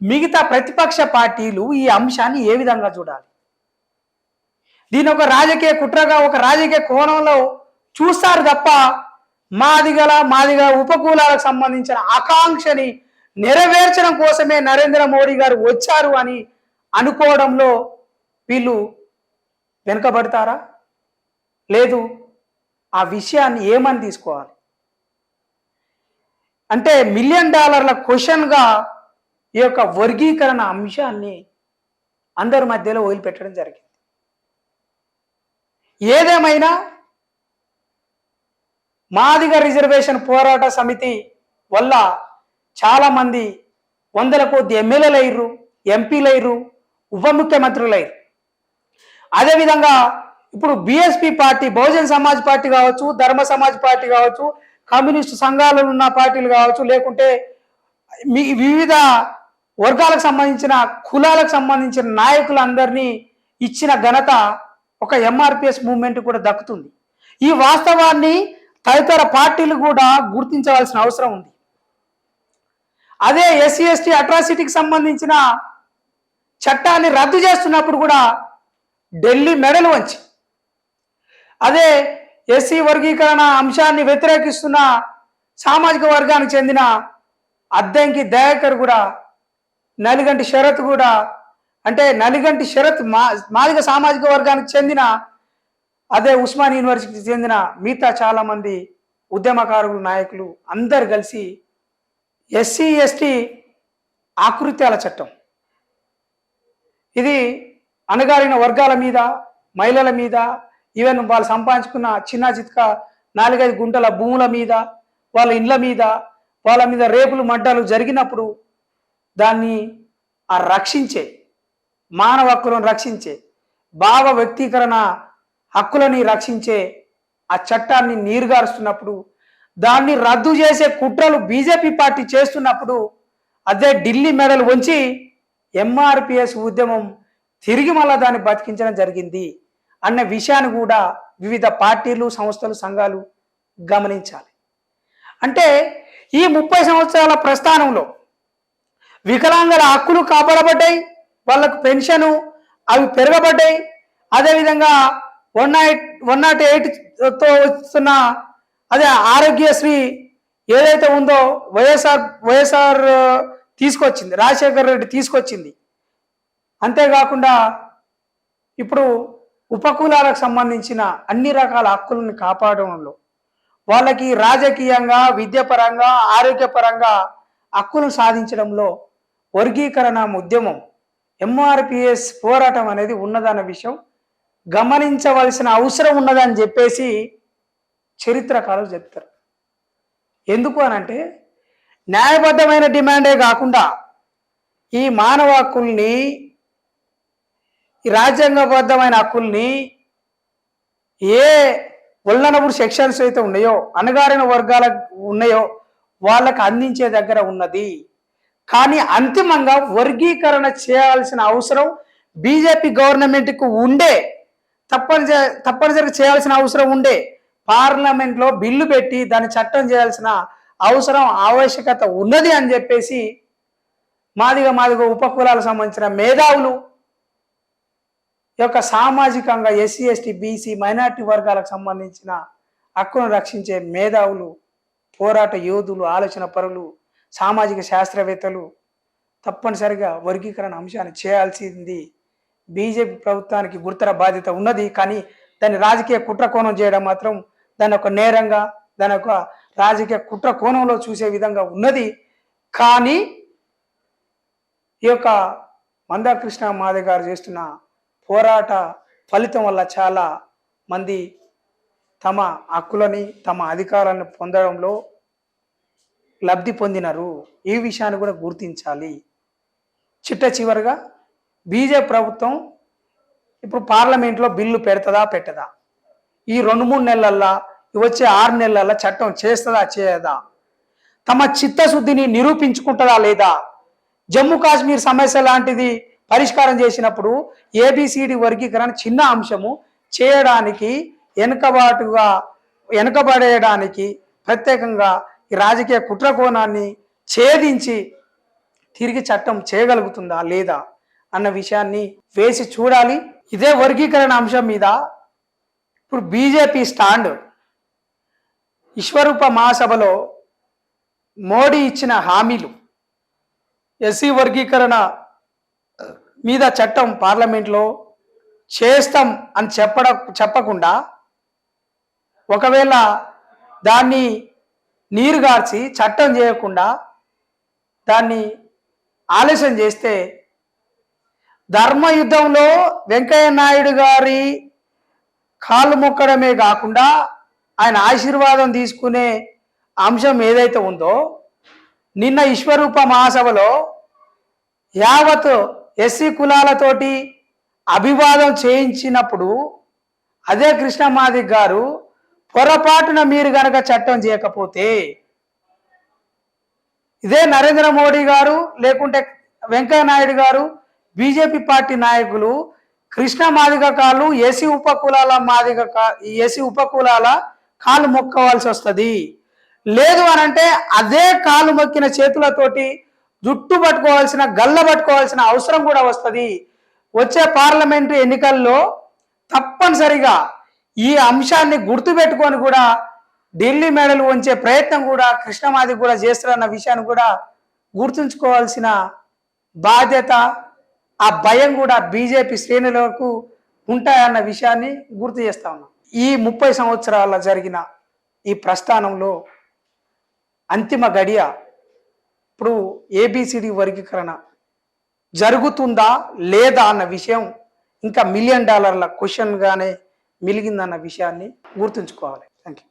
మిగతా ప్రతిపక్ష పార్టీలు ఈ అంశాన్ని ఏ విధంగా చూడాలి? దీని ఒక రాజకీయ కుట్రగా ఒక రాజకీయ కోణంలో చూస్తారు తప్ప మాదిగ ఉపకూలాలకు సంబంధించిన ఆకాంక్షని నెరవేర్చడం కోసమే నరేంద్ర మోడీ గారు వచ్చారు అని అనుకోవడంలో వీళ్ళు వెనుకబడతారా? లేదు, ఆ విషయాన్ని ఏమని తీసుకోవాలి అంటే $1 మిలియన్ క్వశ్చన్గా ఈ యొక్క వర్గీకరణ అంశాన్ని అందరి మధ్యలో వదిలిపెట్టడం జరిగింది. ఏదేమైనా మాదిగ రిజర్వేషన్ పోరాట సమితి వల్ల చాలామంది 100ల కొద్ది ఎమ్మెల్యేలు అయ్యారు, ఎంపీలు అయ్యారు, ఉప ముఖ్యమంత్రులు అయ్యారు. అదేవిధంగా ఇప్పుడు BSP party, Bahujan Samaj party కావచ్చు, ధర్మ సమాజ్ పార్టీ కావచ్చు, కమ్యూనిస్టు సంఘాలు ఉన్న పార్టీలు కావచ్చు, లేకుంటే వివిధ వర్గాలకు సంబంధించిన కులాలకు సంబంధించిన నాయకులందరినీ ఇచ్చిన ఘనత ఒక ఎంఆర్పిఎస్ మూవ్మెంట్ కూడా దక్కుతుంది. ఈ వాస్తవాన్ని తదితర పార్టీలు కూడా గుర్తించవలసిన అవసరం ఉంది. అదే ఎస్సీ ఎస్టీ అట్రాసిటీకి సంబంధించిన చట్టాన్ని రద్దు చేస్తున్నప్పుడు కూడా ఢిల్లీ మెడలు వంచి, అదే ఎస్సీ వర్గీకరణ అంశాన్ని వ్యతిరేకిస్తున్న సామాజిక వర్గానికి చెందిన అద్దంకి దయాకర్ కూడా, నలిగంటి శరత్ కూడా, అంటే నలిగంటి శరత్ మాదిగ సామాజిక వర్గానికి చెందిన, అదే ఉస్మాన్ యూనివర్సిటీకి చెందిన మిగతా చాలామంది ఉద్యమకారులు నాయకులు అందరు కలిసి ఎస్సీ ఎస్టీ ఆకృత్యాల చట్టం, ఇది అణగారిన వర్గాల మీద, మహిళల మీద, ఈవెన్ వాళ్ళు సంపాదించుకున్న చిన్న చిత్క 4-5 గుంటల భూముల మీద, వాళ్ళ ఇండ్ల మీద, వాళ్ళ మీద రేపులు మడ్డలు జరిగినప్పుడు దాన్ని రక్షించే, మానవ హక్కులను రక్షించే, భావ వ్యక్తీకరణ హక్కులని రక్షించే ఆ చట్టాన్ని నీరుగారుస్తున్నప్పుడు, దాన్ని రద్దు చేసే కుట్రలు బీజేపీ పార్టీ చేస్తున్నప్పుడు అదే ఢిల్లీ మెడలు వంచి ఎంఆర్పిఎస్ ఉద్యమం తిరిగి మళ్ళా దాన్ని బతికించడం జరిగింది అన్న విషయాన్ని కూడా వివిధ పార్టీలు, సంస్థలు, సంఘాలు గమనించాలి. అంటే ఈ 30 సంవత్సరాల ప్రస్థానంలో వికలాంగుల హక్కులు కాపాడబడ్డాయి, వాళ్ళకు పెన్షను అవి పెరగబడ్డాయి. అదేవిధంగా 108తో వస్తున్న అదే ఆరోగ్యశ్రీ ఏదైతే ఉందో వైఎస్ఆర్ తీసుకొచ్చింది, రాజశేఖర్ రెడ్డి తీసుకొచ్చింది. అంతేకాకుండా ఇప్పుడు ఉపకులాలకు సంబంధించిన అన్ని రకాల హక్కులను కాపాడడంలో, వాళ్ళకి రాజకీయంగా, విద్యాపరంగా, ఆరోగ్యపరంగా హక్కులను సాధించడంలో వర్గీకరణ ఉద్యమం, ఎంఆర్పిఎస్ పోరాటం అనేది ఉన్నదన్న విషయం గమనించవలసిన అవసరం ఉన్నదని చెప్పేసి చరిత్రకారులు చెప్తారు. ఎందుకు అనంటే న్యాయబద్ధమైన డిమాండే కాకుండా ఈ మానవ హక్కుల్ని, ఈ రాజ్యాంగబద్ధమైన హక్కుల్ని ఏ ఉల్లనబుల్ సెక్షన్స్ అయితే ఉన్నాయో, అణగారిన వర్గాలకు ఉన్నాయో వాళ్ళకు అందించే దగ్గర ఉన్నది. కానీ అంతిమంగా వర్గీకరణ చేయాల్సిన అవసరం బీజేపీ గవర్నమెంట్కు ఉండే, తప్పనిసరిగా చేయాల్సిన అవసరం ఉండే. పార్లమెంట్లో బిల్లు పెట్టి దాన్ని చట్టం చేయాల్సిన అవసరం ఆవశ్యకత ఉన్నది అని చెప్పేసి మాదిగ ఉపకులాలకు సంబంధించిన మేధావులు, ఈ యొక్క సామాజికంగా ఎస్సీ ఎస్టీ బీసీ మైనార్టీ వర్గాలకు సంబంధించిన హక్కును రక్షించే మేధావులు, పోరాట యోధులు, ఆలోచన పరులు, సామాజిక శాస్త్రవేత్తలు తప్పనిసరిగా వర్గీకరణ అంశాన్ని చేయాల్సింది బీజేపీ ప్రభుత్వానికి గురుతర బాధ్యత ఉన్నది. కానీ దాన్ని రాజకీయ కుట్ర కోణం చేయడం మాత్రం దాని ఒక నేరంగా, దాని ఒక రాజకీయ కుట్ర కోణంలో చూసే విధంగా ఉన్నది. కానీ ఈ యొక్క మందాకృష్ణ మాదిగ గారు చేస్తున్న పోరాట ఫలితం వల్ల చాలా మంది తమ హక్కులని, తమ అధికారాలను పొందడంలో లబ్ధి పొందినారు. ఈ విషయాన్ని కూడా గుర్తించాలి. చిట్ట చివరిగా బీజేపీ ప్రభుత్వం ఇప్పుడు పార్లమెంట్లో బిల్లు పెడతదా పెట్టదా, ఈ 2-3 నెలల్లో, వచ్చే 6 నెలల్లో చట్టం చేస్తుందా చేయదా, తమ చిత్తశుద్ధిని నిరూపించుకుంటుందా లేదా, జమ్మూ కాశ్మీర్ సమస్య లాంటిది పరిష్కారం చేసినప్పుడు ఏబిసిడి వర్గీకరణ చిన్న అంశము చేయడానికి వెనుకబడేయడానికి ప్రత్యేకంగా ఈ రాజకీయ కుట్ర కోణాన్ని ఛేదించి తిరిగి చట్టం చేయగలుగుతుందా లేదా అన్న విషయాన్ని వేసి చూడాలి. ఇదే వర్గీకరణ అంశం మీద ఇప్పుడు బీజేపీ స్టాండ్, విశ్వరూప మహాసభలో మోడీ ఇచ్చిన హామీలు, ఎస్సీ వర్గీకరణ మీద చట్టం పార్లమెంట్లో చేస్తాం అని చెప్పకుండా ఒకవేళ దాన్ని నీరుగార్చి చట్టం చేయకుండా దాన్ని ఆలస్యం చేస్తే ధర్మయుద్ధంలో వెంకయ్య నాయుడు గారి కాళ్ళు మొక్కడమే కాకుండా ఆయన ఆశీర్వాదం తీసుకునే అంశం ఏదైతే ఉందో, నిన్న విశ్వరూప మహాసభలో యావత్ ఎస్సీ కులాలతోటి అభివాదం చేయించినప్పుడు అదే కృష్ణమాదిగ గారు పొరపాటున మీరు గనక చట్టం చేయకపోతే, ఇదే నరేంద్ర మోడీ గారు లేకుంటే వెంకయ్య నాయుడు గారు బీజేపీ పార్టీ నాయకులు కృష్ణమాదిగ కాళ్ళు ఎస్సీ ఉపకులాల కాళ్ళు మొక్కవలసి వస్తుంది. లేదు అనంటే అదే కాళ్ళు మొక్కిన చేతులతోటి జుట్టు పట్టుకోవాల్సిన, గల్ల పట్టుకోవాల్సిన అవసరం కూడా వస్తుంది. వచ్చే పార్లమెంటు ఎన్నికల్లో తప్పనిసరిగా ఈ అంశాన్ని గుర్తుపెట్టుకొని కూడా ఢిల్లీ మెడలు వంచే ప్రయత్నం కూడా కృష్ణమాదిగ కూడా చేస్తారన్న విషయాన్ని కూడా గుర్తుంచుకోవాల్సిన బాధ్యత, ఆ భయం కూడా బీజేపీ శ్రేణులకు ఉంటాయన్న విషయాన్ని గుర్తు చేస్తా ఉన్నాం. ఈ 30 సంవత్సరాల జరిగిన ఈ ప్రస్థానంలో అంతిమ గడియ ఇప్పుడు ఏబిసిడి వర్గీకరణ జరుగుతుందా లేదా అన్న విషయం ఇంకా $1 మిలియన్ క్వశ్చన్గానే మిలిగిందన్న విషయాన్ని గుర్తుంచుకోవాలి. Thank you.